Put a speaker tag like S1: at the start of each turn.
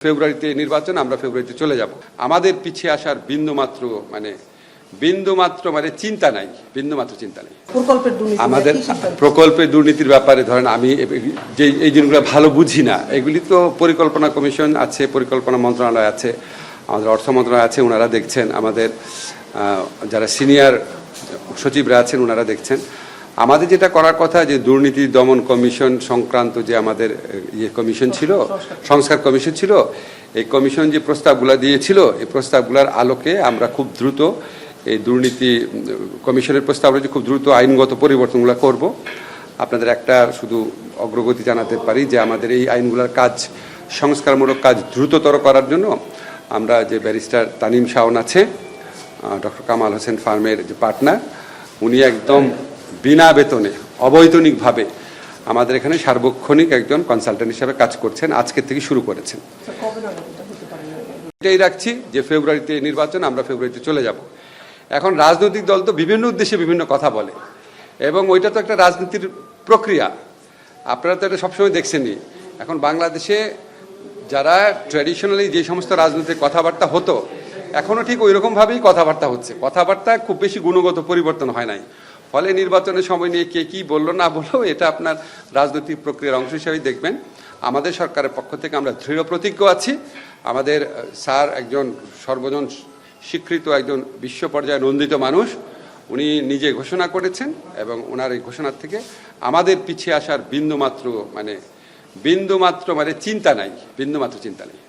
S1: ফেব্রুয়ারিতে নির্বাচন, আমরা ফেব্রুয়ারিতে চলে যাব। আমাদের পিছিয়ে আসার বিন্দুমাত্র চিন্তা নাই, বিন্দুমাত্র চিন্তা নেই। আমাদের প্রকল্পের দুর্নীতির ব্যাপারে ধরেন আমি যে এই জিনিসগুলো ভালো বুঝি না, এগুলি তো পরিকল্পনা কমিশন আছে, পরিকল্পনা মন্ত্রণালয় আছে, আমাদের অর্থ মন্ত্রণালয় আছে, ওনারা দেখছেন। আমাদের যারা সিনিয়র সচিবরা আছেন ওনারা দেখছেন। আমাদের যেটা করার কথা যে দুর্নীতি দমন কমিশন সংক্রান্ত যে আমাদের কমিশন ছিল, সংস্কার কমিশন ছিল, এই কমিশন যে প্রস্তাবগুলো দিয়েছিল, এই প্রস্তাবগুলোর আলোকে আমরা খুব দ্রুত এই দুর্নীতি কমিশনের প্রস্তাব যে খুব দ্রুত আইনগত পরিবর্তনগুলো করব। আপনাদের একটা শুধু অগ্রগতি জানাতে পারি যে আমাদের এই আইনগুলোর কাজ, সংস্কারমূলক কাজ দ্রুততর করার জন্য আমরা যে ব্যারিস্টার তানিম শাওন আছে, ডক্টর কামাল হোসেন ফার্মের যে পার্টনার, উনি একদম বিনা বেতনে অবৈতনিকভাবে আমাদের এখানে সার্বক্ষণিক একজন কনসালটেন্ট হিসেবে কাজ করছেন, আজকের থেকে শুরু করেছেন। এটাই রাখছি যে ফেব্রুয়ারিতে নির্বাচন, আমরা ফেব্রুয়ারিতে চলে যাব। এখন রাজনৈতিক দল তো বিভিন্ন উদ্দেশ্যে বিভিন্ন কথা বলে, এবং ওইটা তো একটা রাজনীতির প্রক্রিয়া। আপনারা তো এটা সবসময় দেখছেনই। এখন বাংলাদেশে যারা ট্র্যাডিশনালি যে সমস্ত রাজনৈতিক কথাবার্তা হতো, এখনও ঠিক ওই রকমভাবেই কথাবার্তা হচ্ছে। কথাবার্তা খুব বেশি গুণগত পরিবর্তন হয় নাই। ফলে নির্বাচনের সময় নিয়ে কে কী বললো না বললো, এটা আপনার রাজনৈতিক প্রক্রিয়ার অংশ হিসেবেই দেখবেন। আমাদের সরকারের পক্ষ থেকে আমরা দৃঢ় প্রতিজ্ঞ আছি। আমাদের স্যার একজন সর্বজন স্বীকৃত একজন বিশ্ব পর্যায়ে নন্দিত মানুষ, উনি নিজে ঘোষণা করেছেন, এবং ওনার এই ঘোষণার থেকে আমাদের পিছিয়ে আসার বিন্দুমাত্র চিন্তা নাই, বিন্দুমাত্র চিন্তা নেই।